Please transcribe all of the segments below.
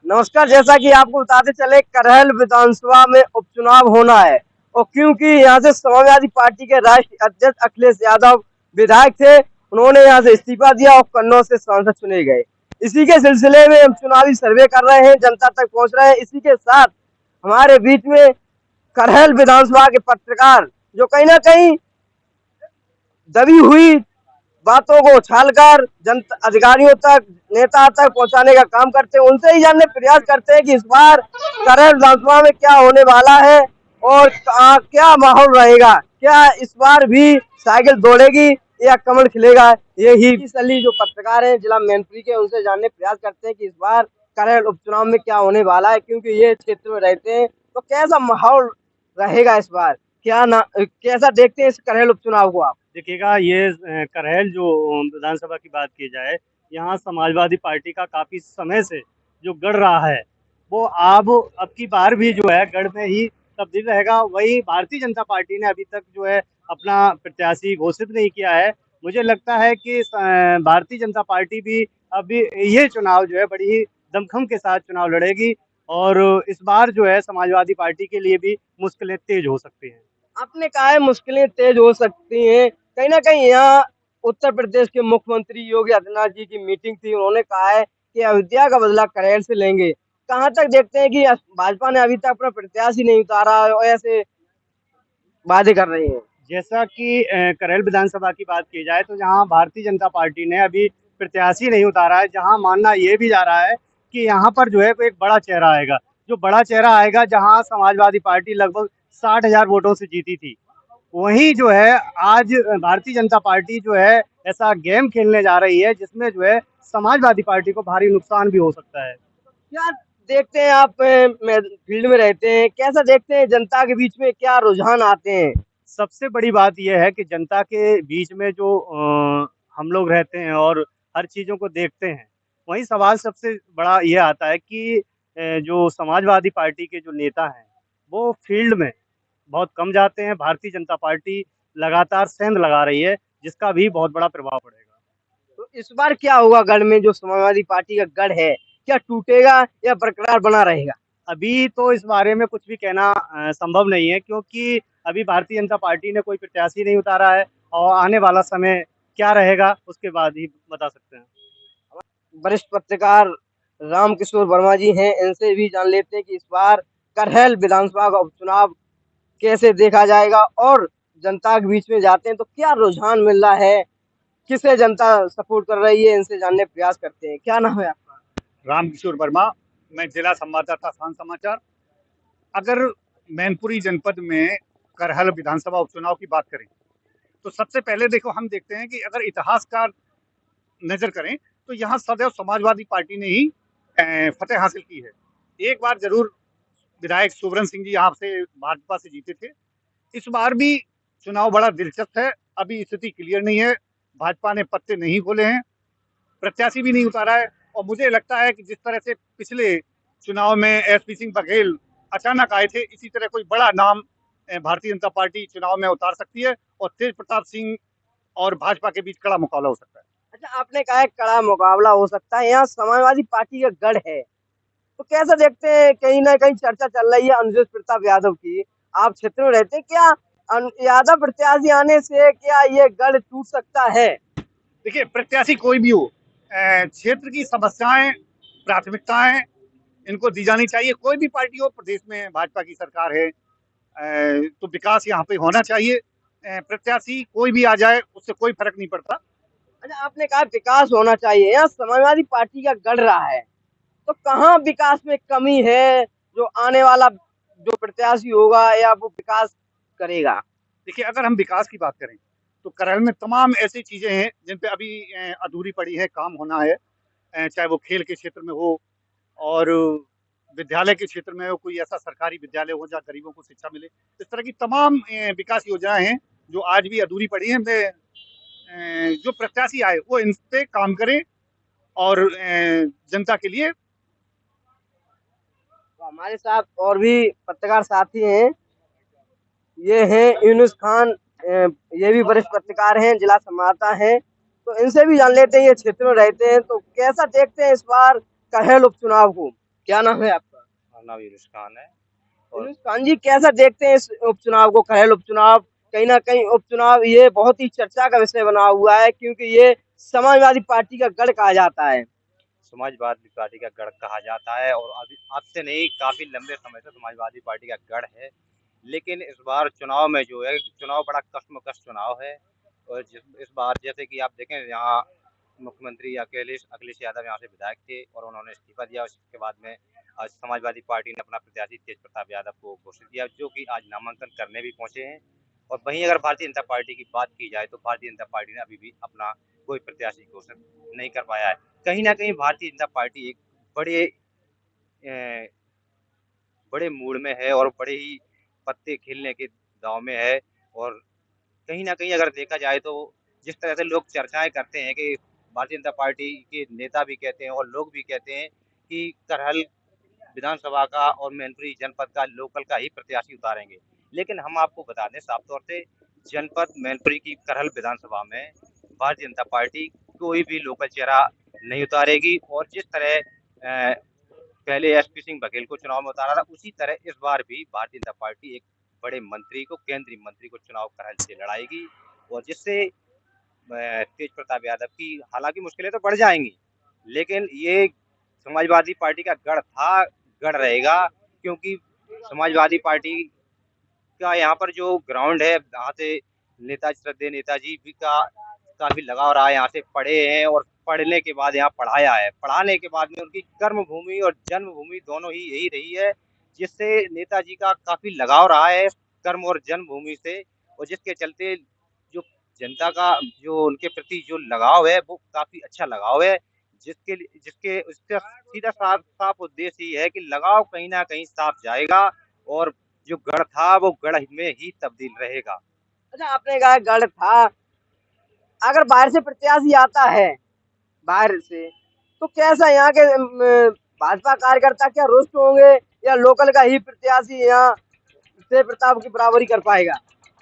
नमस्कार। जैसा कि आपको बताते चले, करहल विधानसभा में उपचुनाव होना है और क्योंकि यहाँ से समाजवादी पार्टी के राष्ट्रीय अध्यक्ष अखिलेश यादव विधायक थे, उन्होंने यहाँ से इस्तीफा दिया और कन्नौज से सांसद चुने गए। इसी के सिलसिले में हम चुनावी सर्वे कर रहे हैं, जनता तक पहुंच रहे हैं। इसी के साथ हमारे बीच में करहल विधानसभा के पत्रकार जो कहीं ना कहीं दबी हुई बातों को उछालकर जनता अधिकारियों तक, नेता तक पहुंचाने का काम करते हैं, उनसे ही जानने प्रयास करते हैं कि इस बार करहल विधानसभा में क्या होने वाला है और क्या माहौल रहेगा। क्या इस बार भी साइकिल दौड़ेगी या कमल खिलेगा। यही सली जो पत्रकार हैं जिला मैनपुरी के, उनसे जानने प्रयास करते हैं कि इस बार करहल उपचुनाव में क्या होने वाला है, क्योंकि ये क्षेत्र में रहते हैं तो कैसा माहौल रहेगा इस बार। कैसा देखते हैं इस करहल उपचुनाव को आप। देखिएगा, ये करहल जो विधानसभा की बात की जाए, यहाँ समाजवादी पार्टी का काफी समय से जो गढ़ रहा है वो अब की बार भी जो है गढ़ में ही तब्दील रहेगा। वही भारतीय जनता पार्टी ने अभी तक जो है अपना प्रत्याशी घोषित नहीं किया है। मुझे लगता है कि भारतीय जनता पार्टी भी अभी ये चुनाव जो है बड़ी ही दमखम के साथ चुनाव लड़ेगी और इस बार जो है समाजवादी पार्टी के लिए भी मुश्किलें तेज हो सकती हैं। आपने कहा है मुश्किलें तेज हो सकती हैं, कहीं ना कहीं यहाँ उत्तर प्रदेश के मुख्यमंत्री योगी आदित्यनाथ जी की मीटिंग थी, उन्होंने कहा है कि अयोध्या का बदला करहल से लेंगे। कहाँ तक देखते हैं कि भाजपा ने अभी तक अपना प्रत्याशी नहीं उतारा और ऐसे वादे कर रही है। जैसा कि करहल विधानसभा की बात की जाए तो जहां भारतीय जनता पार्टी ने अभी प्रत्याशी नहीं उतारा है, जहां मानना ये भी जा रहा है कि यहाँ पर जो है एक बड़ा चेहरा आएगा, जो बड़ा चेहरा आएगा, जहां समाजवादी पार्टी लगभग 60,000 वोटों से जीती थी, वहीं जो है आज भारतीय जनता पार्टी जो है ऐसा गेम खेलने जा रही है जिसमें जो है समाजवादी पार्टी को भारी नुकसान भी हो सकता है। क्या देखते हैं आप, फील्ड में रहते हैं, कैसा देखते हैं जनता के बीच में क्या रुझान आते हैं। सबसे बड़ी बात यह है कि जनता के बीच में जो हम लोग रहते हैं और हर चीज़ों को देखते हैं, वहीं सवाल सबसे बड़ा ये आता है कि जो समाजवादी पार्टी के जो नेता हैं, वो फील्ड में बहुत कम जाते हैं। भारतीय जनता पार्टी लगातार सेंध लगा रही है, जिसका भी बहुत बड़ा प्रभाव पड़ेगा। तो इस बार क्या होगा, गढ़ में जो समाजवादी पार्टी का गढ़ है, क्या टूटेगा या बरकरार बना रहेगा। अभी तो इस बारे में कुछ भी कहना संभव नहीं है, क्योंकि अभी भारतीय जनता पार्टी ने कोई प्रत्याशी नहीं उतारा है और आने वाला समय क्या रहेगा उसके बाद ही बता सकते हैं। वरिष्ठ पत्रकार रामकिशोर वर्मा जी हैं, इनसे भी जान लेते हैं कि इस बार करहल विधानसभा का उपचुनाव कैसे देखा जाएगा और जनता के बीच में जाते हैं तो क्या रुझान मिल रहा है, किसे जनता सपोर्ट कर रही है, इनसे जानने प्रयास करते हैं। क्या नाम है आपका। रामकिशोर वर्मा, मैं जिला संवाददाता शान समाचार। अगर मैनपुरी जनपद में करहल विधानसभा उपचुनाव की बात करें तो सबसे पहले देखो, हम देखते हैं कि अगर इतिहास का नजर करें तो यहाँ सदैव समाजवादी पार्टी ने ही फतेह हासिल की है। एक बार जरूर विधायक सुवर्ण सिंह जी यहाँ से भाजपा से जीते थे। इस बार भी चुनाव बड़ा दिलचस्प है, अभी स्थिति क्लियर नहीं है, भाजपा ने पत्ते नहीं खोले हैं, प्रत्याशी भी नहीं उतारा है। और मुझे लगता है कि जिस तरह से पिछले चुनाव में एसपी सिंह बघेल अचानक आए थे, इसी तरह कोई बड़ा नाम भारतीय जनता पार्टी चुनाव में उतार सकती है और तेज प्रताप सिंह और भाजपा के बीच कड़ा मुकाबला हो सकता है। अच्छा, आपने कहा है कड़ा मुकाबला हो सकता है, यहाँ समाजवादी पार्टी का गढ़ है तो कैसा देखते हैं, कहीं ना कहीं चर्चा चल रही है अनुजेश प्रताप यादव की, आप क्षेत्र में रहते हैं, क्या यादव प्रत्याशी आने से क्या ये गढ़ टूट सकता है। देखिए, प्रत्याशी कोई भी हो, क्षेत्र की समस्याएं, प्राथमिकताएं इनको दी जानी चाहिए। कोई भी पार्टी हो, प्रदेश में भाजपा की सरकार है, तो विकास यहाँ पे होना चाहिए। प्रत्याशी कोई भी आ जाए उससे कोई फर्क नहीं पड़ता। अच्छा, आपने कहा विकास होना चाहिए, यहाँ समाजवादी पार्टी का गढ़ रहा है तो कहाँ विकास में कमी है, जो आने वाला जो प्रत्याशी होगा या वो विकास करेगा। देखिए, अगर हम विकास की बात करें तो करहल में तमाम ऐसी चीजें हैं जिन पे अभी अधूरी पड़ी है, काम होना है। चाहे वो खेल के क्षेत्र में हो और विद्यालय के क्षेत्र में हो, कोई ऐसा सरकारी विद्यालय हो जहाँ गरीबों को शिक्षा मिले। इस तरह की तमाम विकास योजनाएं हैं जो आज भी अधूरी पड़ी हैं। जो प्रत्याशी आए वो इन पे काम करें और जनता के लिए। तो हमारे साथ और भी पत्रकार साथी हैं, ये हैं यूनुस खान, ये भी वरिष्ठ पत्रकार हैं, जिला संवाददाता हैं। तो इनसे भी जान लेते हैं, ये क्षेत्र में रहते हैं, तो कैसा देखते हैं इस बार करहेल उपचुनाव को। क्या नाम है आपका? मेरा नाम यूनुस खान है। और यूनुस खान जी, कैसा देखते हैं इस उपचुनाव को, करहेल उपचुनाव? कहीं ना कहीं उपचुनाव ये बहुत ही चर्चा का विषय बना हुआ है, क्योंकि ये समाजवादी पार्टी का गढ़ कहा जाता है। समाजवादी पार्टी का गढ़ कहा जाता है और अभी अब से नहीं, काफ़ी लंबे समय से समाजवादी पार्टी का गढ़ है। लेकिन इस बार चुनाव में जो है, चुनाव बड़ा कश्मकश चुनाव है। और इस बार जैसे कि आप देखें, यहाँ मुख्यमंत्री अखिलेश अखिलेश यादव यहाँ से विधायक थे और उन्होंने इस्तीफा दिया। उसके बाद में आज समाजवादी पार्टी ने अपना प्रत्याशी तेज प्रताप यादव को घोषित किया, जो कि आज नामांकन करने भी पहुंचे हैं। और वहीं अगर भारतीय जनता पार्टी की बात की जाए तो भारतीय जनता पार्टी ने अभी भी अपना कोई प्रत्याशी घोषित नहीं कर पाया है। कहीं ना कहीं भारतीय जनता पार्टी एक बड़े अ, बड़े मूड में है और बड़े ही पत्ते खेलने के दाव में है। और कहीं न कहीं अगर देखा जाए तो जिस तरह से लोग चर्चाएँ करते हैं कि भारतीय जनता पार्टी के नेता भी कहते हैं और लोग भी कहते हैं कि करहल विधानसभा का और मैनपुरी जनपद का लोकल का ही प्रत्याशी उतारेंगे। लेकिन हम आपको बता दें साफ तौर से, जनपद मैनपुरी की करहल विधानसभा में भारतीय जनता पार्टी कोई भी लोकल चेहरा नहीं उतारेगी। और जिस तरह पहले एसपी सिंह बघेल को चुनाव में उतारा था, उसी तरह इस बार भी भारतीय जनता पार्टी एक बड़े मंत्री को, केंद्रीय मंत्री को चुनाव करहल से लड़ाएगी। और जिससे तेज प्रताप यादव की हालांकि मुश्किलें तो बढ़ जाएंगी, लेकिन ये समाजवादी पार्टी का गढ़ था, गढ़ रहेगा। क्योंकि समाजवादी पार्टी का यहाँ पर जो ग्राउंड है, यहाँ से श्रद्धेय नेताजी भी का काफी लगाव रहा है। यहाँ से पढ़े हैं और पढ़ने के बाद यहाँ पढ़ाया है। पढ़ाने के बाद में उनकी कर्म भूमि और जन्मभूमि दोनों ही यही रही है, जिससे नेताजी का काफी लगाव रहा है कर्म और जन्मभूमि से। और जिसके चलते जो जनता का जो उनके प्रति जो लगाव है, वो काफी अच्छा लगाव है। जिसके उसका सीधा साफ साफ उद्देश्य ये है कि लगाव कहीं ना कहीं साफ जाएगा और जो गढ़ था वो गढ़ में ही तब्दील रहेगा। अच्छा, आपने कहा गढ़ था, अगर बाहर से प्रत्याशी आता है, बाहर से, तो कैसा यहाँ के भाजपा कार्यकर्ता क्या रुष्ट होंगे, या लोकल का ही प्रत्याशी यहाँ से प्रताप की बराबरी कर पाएगा?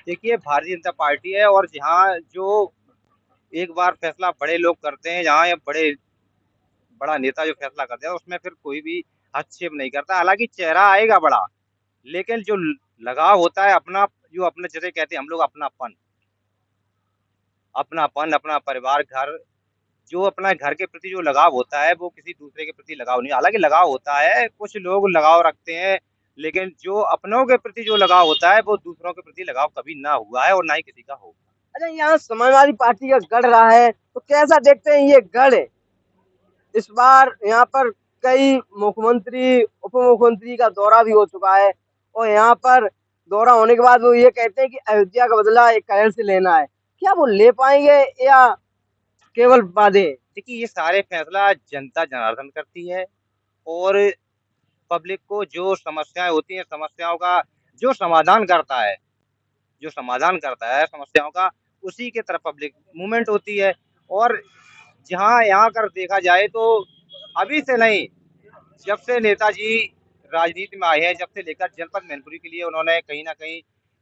देखिए, भारतीय जनता पार्टी है और यहाँ जो एक बार फैसला बड़े लोग करते हैं, जहाँ ये बड़ा नेता जो फैसला करते हैं, उसमें फिर कोई भी हस्तक्षेप नहीं करता। हालांकि चेहरा आएगा बड़ा, लेकिन जो लगाव होता है अपना, जो अपने जैसे कहते हैं हम लोग अपनापन, अपना परिवार, घर, जो अपना घर के प्रति जो लगाव होता है वो किसी दूसरे के प्रति लगाव नहीं। हालांकि लगाव होता है, कुछ लोग लगाव रखते हैं, लेकिन जो अपनों के प्रति जो लगाव होता है वो दूसरों के प्रति लगाव कभी ना हुआ है और ना ही किसी का होगा। अच्छा, यहाँ समाजवादी पार्टी का गढ़ रहा है, तो कैसा देखते हैं ये गढ़? इस बार यहाँ पर कई मुख्यमंत्री, उप मुख्यमंत्री का दौरा भी हो चुका है, और यहाँ पर दौरा होने के बाद वो ये कहते हैं कि अयोध्या का बदला एक करहेल से लेना है। क्या वो ले पाएंगे या केवल वादे? देखिए, ये सारे फैसला जनता जनार्दन करती है और पब्लिक को जो समस्याएं होती हैं, समस्याओं का जो समाधान करता है, जो समाधान करता है समस्याओं का, उसी के तरफ पब्लिक मूवमेंट होती है। और जहाँ यहाँ कर देखा जाए तो अभी से नहीं, जब से नेताजी राजनीति में आए हैं, जब से लेकर जनपद मैनपुरी के लिए उन्होंने कहीं ना कहीं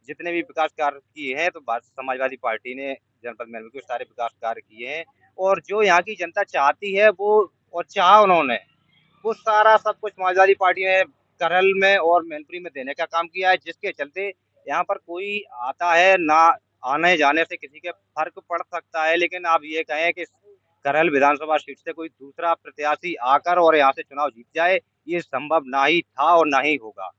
जितने भी विकास कार्य किए हैं, तो समाजवादी पार्टी ने जनपद मैनपुरी के सारे विकास कार्य किए हैं। और जो यहाँ की जनता चाहती है वो, और चाहा उन्होंने, वो सारा सब कुछ समाजवादी पार्टी ने करहल में और मैनपुरी में देने का काम किया है। जिसके चलते यहाँ पर कोई आता है ना, आने जाने से किसी के फर्क पड़ सकता है, लेकिन आप ये कहें कि करहल विधानसभा सीट से कोई दूसरा प्रत्याशी आकर और यहाँ से चुनाव जीत जाए, ये संभव ना ही था और ना ही होगा।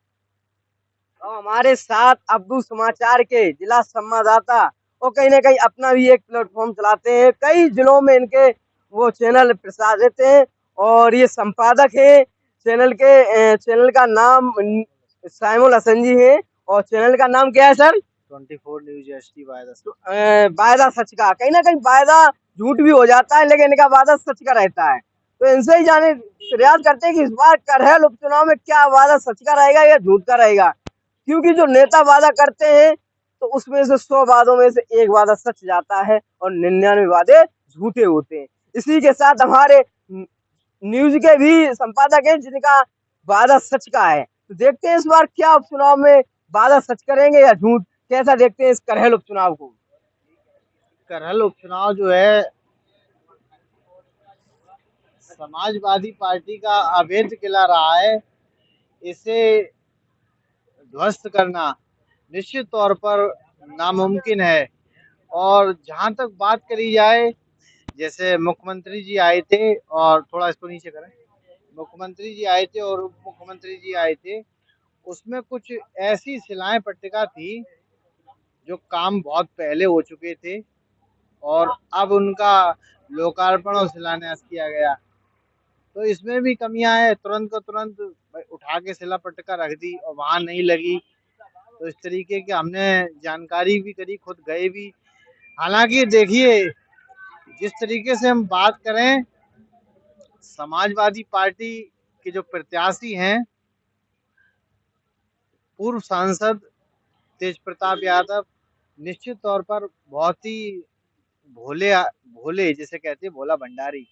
और हमारे साथ अब्दू समाचार के जिला संवाददाता, और कहीं ना कहीं अपना भी एक प्लेटफॉर्म चलाते हैं, कई जिलों में इनके वो चैनल प्रसारित हैं, और ये संपादक है चैनल के। चैनल का नाम साइमुल हसन जी है, और चैनल का नाम क्या है सर? 24 न्यूज एसटी वायदा सच का। कहीं ना कहीं वायदा झूठ भी हो जाता है, लेकिन इनका वादा सच का रहता है। तो इनसे ही जाने प्रयास करते हैं कि इस बार करहल उपचुनाव में क्या वादा सच का रहेगा या झूठ का रहेगा, क्योंकि जो नेता वादा करते हैं तो उसमें से 100 वादों में से एक वादा सच जाता है और 99 वादे झूठे होते हैं। इसी के साथ हमारे न्यूज के भी संपादक हैं जिनका वादा सच का है। तो देखते हैं इस बार क्या उपचुनाव में वादा सच करेंगे या झूठ। कैसा देखते हैं इस करहल उपचुनाव को? करहल उपचुनाव जो है समाजवादी पार्टी का अवैध किला रहा है, इसे ध्वस्त करना निश्चित तौर पर नामुमकिन है। और जहां तक बात करी जाए, जैसे मुख्यमंत्री जी आए थे और थोड़ा इसको नीचे करें, मुख्यमंत्री जी आए थे और उप मुख्यमंत्री जी आए थे, उसमें कुछ ऐसी शिलाएं पट्टिका थी जो काम बहुत पहले हो चुके थे और अब उनका लोकार्पण और शिलान्यास किया गया। तो इसमें भी कमियां हैं, तुरंत को तुरंत उठा के शिला पट्टिका रख दी और वहां नहीं लगी। तो इस तरीके की हमने जानकारी भी करी, खुद गए भी। हालांकि देखिए, जिस तरीके से हम बात करें, समाजवादी पार्टी के जो प्रत्याशी हैं, पूर्व सांसद तेज प्रताप यादव निश्चित तौर पर बहुत ही भोले भोले जिसे कहते हैं भोला भंडारी,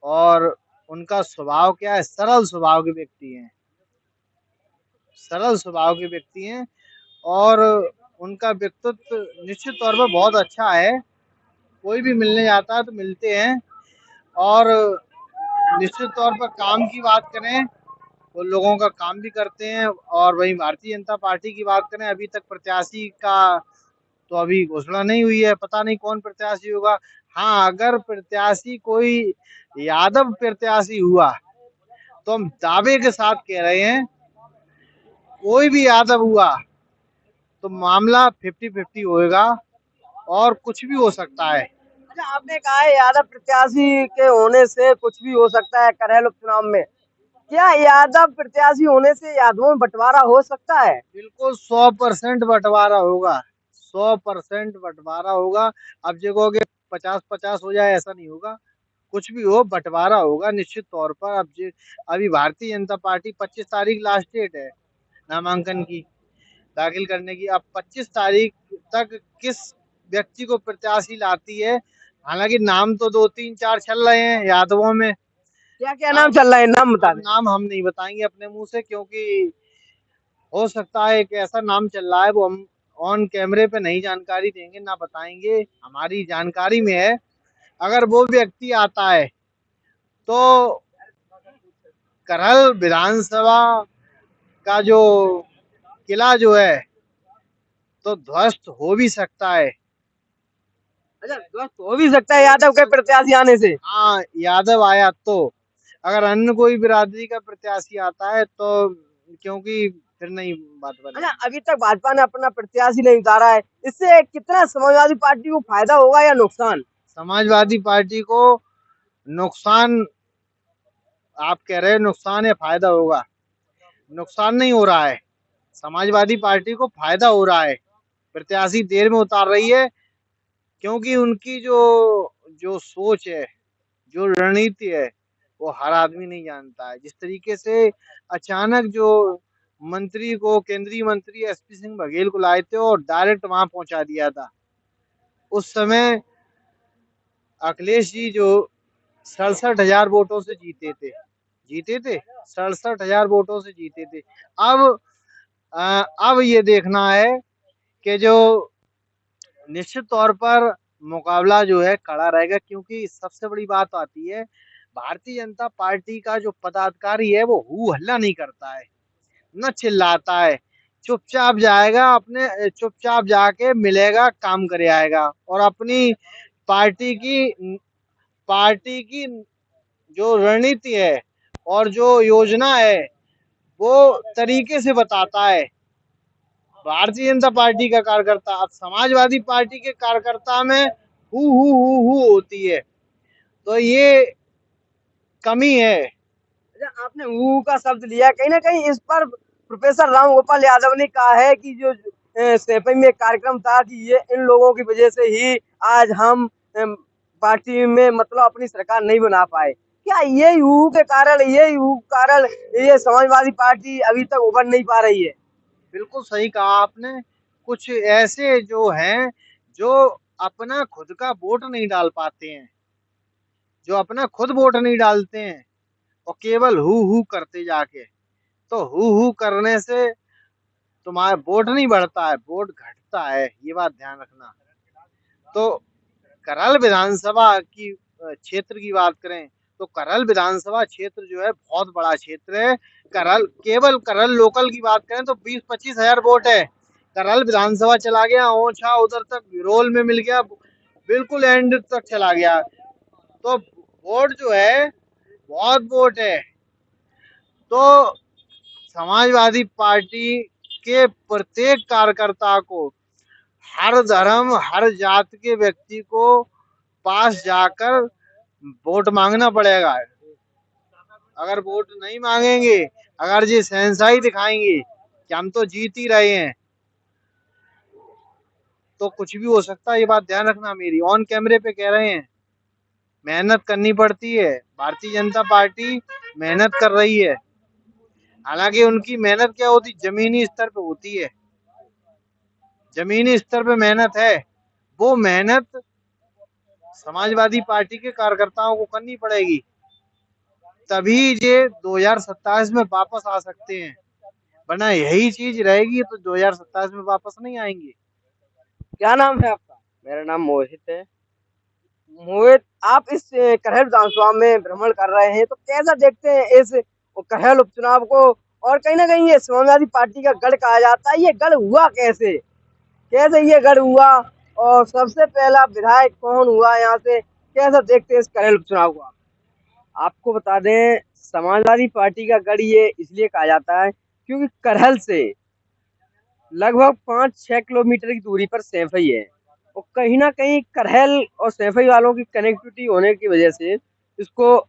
और उनका स्वभाव क्या है, सरल स्वभाव के व्यक्ति हैं, सरल स्वभाव के व्यक्ति हैं। और उनका व्यक्तित्व निश्चित तौर पर बहुत अच्छा है। कोई भी मिलने जाता है तो मिलते हैं। और निश्चित तौर पर काम की बात करें, वो लोगों का काम भी करते हैं। और वहीं भारतीय जनता पार्टी की बात करें, अभी तक प्रत्याशी का तो अभी घोषणा नहीं हुई है, पता नहीं कौन प्रत्याशी होगा। हाँ, अगर प्रत्याशी कोई यादव प्रत्याशी हुआ तो हम दावे के साथ कह रहे हैं, कोई भी यादव हुआ तो मामला 50-50 होएगा और कुछ भी हो सकता है। अच्छा, आपने कहा है यादव प्रत्याशी के होने से कुछ भी हो सकता है करहल उपचुनाव में। क्या यादव प्रत्याशी होने से यादवों में बंटवारा हो सकता है? बिल्कुल 100% बंटवारा होगा, 100% बंटवारा होगा। अब देखो कि 50-50 हो जाए, ऐसा नहीं होगा। कुछ भी हो, बंटवारा होगा निश्चित तौर पर। अभी भारतीय जनता पार्टी 25 तारीख लास्ट डेट है नामांकन की दाखिल करने की। अब 25 तारीख तक किस व्यक्ति को प्रत्याशी लाती है, हालांकि नाम तो 2-3-4 चल रहे हैं यादवों में। क्या क्या नाम चल रहा है, नाम बता अब दें। नाम हम नहीं बताएंगे अपने मुंह से, क्योंकि हो सकता है कि ऐसा नाम चल रहा है वो हम ऑन कैमरे पे नहीं जानकारी देंगे, ना बताएंगे। हमारी जानकारी में है, अगर वो व्यक्ति आता है तो करहल विधानसभा का जो किला जो है तो ध्वस्त हो भी सकता है। अच्छा, ध्वस्त हो भी सकता है यादव के प्रत्याशी आने से। हाँ, यादव आया तो। अगर अन्य कोई बिरादरी का प्रत्याशी आता है तो क्योंकि फिर नहीं बात अच्छा, बनेगी। अभी तक भाजपा ने अपना प्रत्याशी नहीं उतारा है, इससे कितना समाजवादी पार्टी को फायदा होगा या नुकसान? समाजवादी पार्टी को नुकसान, आप कह रहे हैं नुकसान या फायदा होगा? नुकसान नहीं हो रहा है, समाजवादी पार्टी को फायदा हो रहा है। प्रत्याशी देर में उतार रही है, क्योंकि उनकी जो जो सोच है, जो रणनीति है, वो हर आदमी नहीं जानता है। जिस तरीके से अचानक जो मंत्री को, केंद्रीय मंत्री एसपी सिंह बघेल को लाए थे और डायरेक्ट वहां पहुंचा दिया था, उस समय अखिलेश जी जो 67,000 वोटों से जीते थे 67,000 वोटों से जीते थे। अब अब ये देखना है कि जो निश्चित तौर पर मुकाबला जो है कड़ा रहेगा, क्योंकि सबसे बड़ी बात आती है, भारतीय जनता पार्टी का जो पदाधिकारी है वो हू हल्ला नहीं करता है, न चिल्लाता है, चुपचाप जाएगा, अपने चुपचाप जाके मिलेगा, काम करे आएगा और अपनी पार्टी की पार्टी की जो रणनीति है और जो योजना है वो तरीके से बताता है। भारतीय जनता पार्टी का कार्यकर्ता, अब समाजवादी पार्टी के कार्यकर्ता में हु होती है, तो ये कमी है। अच्छा, आपने ऊ का शब्द लिया, कहीं ना कहीं इस पर प्रोफेसर राम गोपाल यादव ने कहा है कि जो सेपई में कार्यक्रम था कि ये इन लोगों की वजह से ही आज हम पार्टी में मतलब अपनी सरकार नहीं बना पाए। क्या ये यू के कारण, ये समाजवादी पार्टी अभी तक उभर नहीं पा रही है? बिल्कुल सही कहा आपने। कुछ ऐसे जो हैं जो अपना खुद का वोट नहीं डाल पाते हैं, जो अपना खुद वोट नहीं डालते हैं और केवल हु करते जाके, तो हु करने से तुम्हारा वोट नहीं बढ़ता है, वोट घटता है, ये बात ध्यान रखना। तो करहल विधानसभा की क्षेत्र की बात करें तो करहल विधानसभा क्षेत्र जो है बहुत बड़ा क्षेत्र है। करहल, केवल करहल लोकल की बात करें तो 20-25 हजार वोट है। करहल विधानसभा चला गया ओछा, उधर तक विरोल में मिल गया, बिल्कुल एंड तक चला गया। तो वोट जो है बहुत वोट है। तो समाजवादी पार्टी के प्रत्येक कार्यकर्ता को, हर धर्म हर जात के व्यक्ति को पास जाकर वोट मांगना पड़ेगा। अगर वोट नहीं मांगेंगे, अगर जी शहनशाही दिखाएंगे कि हम तो जीत ही रहे हैं, तो कुछ भी हो सकता है। ये बात ध्यान रखना, मेरी ऑन कैमरे पे कह रहे हैं। मेहनत करनी पड़ती है, भारतीय जनता पार्टी मेहनत कर रही है। हालांकि उनकी मेहनत क्या होती, जमीनी स्तर पे होती है, जमीनी स्तर पे मेहनत है। वो मेहनत समाजवादी पार्टी के कार्यकर्ताओं को करनी पड़ेगी, तभी ये 2027 में वापस आ सकते हैं। वरना यही चीज रहेगी तो 2027 में वापस नहीं आएंगे। क्या नाम है आपका? मेरा नाम मोहित है। मोहित, आप इस करहल विधानसभा में भ्रमण कर रहे हैं, तो कैसा देखते हैं इस करहल उपचुनाव को? और कहीं ना कहीं ये समाजवादी पार्टी का गढ़ कहा जाता है, ये गढ़ हुआ कैसे? कैसे ये गढ़ हुआ और सबसे पहला विधायक कौन हुआ यहाँ से? कैसा देखते हैं इस करहल उपचुनाव को आप? आपको बता दें, समाजवादी पार्टी का गढ़ ये इसलिए कहा जाता है क्योंकि करहल से लगभग 5-6 किलोमीटर की दूरी पर सैफई है और कहीं ना कहीं करहल और सैफई वालों की कनेक्टिविटी होने की वजह से इसको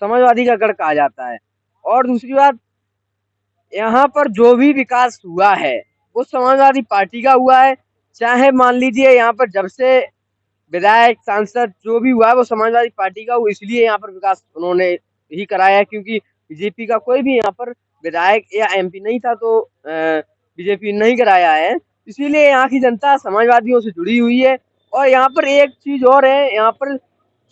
समाजवादी का गढ़ कहा जाता है। और दूसरी बात, यहाँ पर जो भी विकास हुआ है वो समाजवादी पार्टी का हुआ है। चाहे मान लीजिए यहाँ पर जब से विधायक सांसद जो भी हुआ है वो समाजवादी पार्टी का हुआ, इसलिए यहाँ पर विकास उन्होंने ही कराया है, क्योंकि बीजेपी का कोई भी यहाँ पर विधायक या एमपी नहीं था, तो बीजेपी नहीं कराया है। इसीलिए यहाँ की जनता समाजवादियों से जुड़ी हुई है। और यहाँ पर एक चीज और है, यहाँ पर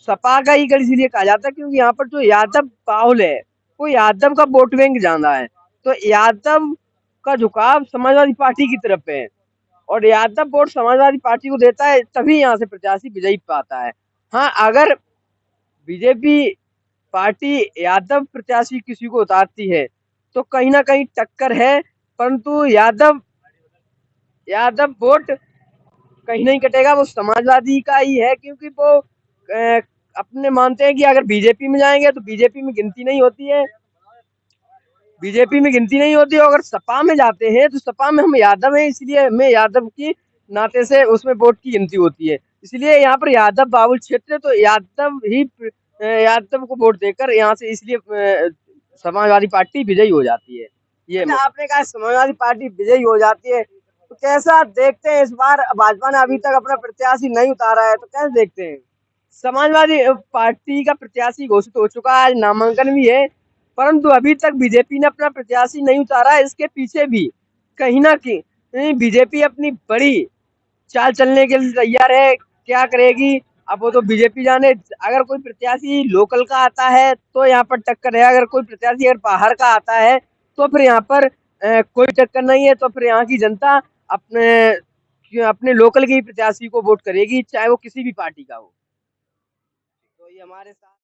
सपा का ही गढ़ इसीलिए कहा जाता है क्योंकि यहाँ पर जो यादव बाहुल है, वो यादव का वोट बैंक ज्यादा है, तो यादव का झुकाव समाजवादी पार्टी की तरफ है और यादव वोट समाजवादी पार्टी को देता है, तभी यहाँ से प्रत्याशी विजयी पाता है। हाँ, अगर बीजेपी पार्टी यादव प्रत्याशी किसी को उतारती है तो कहीं ना कहीं टक्कर है, परंतु यादव वोट कहीं नहीं कटेगा, वो समाजवादी का ही है, क्योंकि वो अपने मानते हैं कि अगर बीजेपी में जाएंगे तो बीजेपी में गिनती नहीं होती है, अगर सपा में जाते हैं तो सपा में हम यादव हैं, इसलिए हमें यादव की नाते से उसमें वोट की गिनती होती है। इसलिए यहाँ पर यादव बाहुल क्षेत्र है, तो यादव को वोट देकर यहाँ से इसलिए समाजवादी पार्टी विजयी हो जाती है। ये आपने कहा समाजवादी पार्टी विजयी हो जाती है, तो कैसा देखते हैं? इस बार भाजपा ने अभी तक अपना प्रत्याशी नहीं उतारा है, तो कैसे देखते हैं? समाजवादी पार्टी का प्रत्याशी घोषित हो चुका है, आज नामांकन भी है, परंतु अभी तक बीजेपी ने अपना प्रत्याशी नहीं उतारा है। इसके पीछे भी कहीं ना कहीं बीजेपी अपनी बड़ी चाल चलने के लिए तैयार है। क्या करेगी अब वो तो बीजेपी जाने। अगर कोई प्रत्याशी लोकल का आता है तो यहाँ पर टक्कर है, अगर कोई प्रत्याशी अगर बाहर का आता है तो फिर यहाँ पर कोई टक्कर नहीं है, तो फिर यहाँ की जनता अपने लोकल के प्रत्याशी को वोट करेगी, चाहे वो किसी भी पार्टी का हो। तो ये हमारे साथ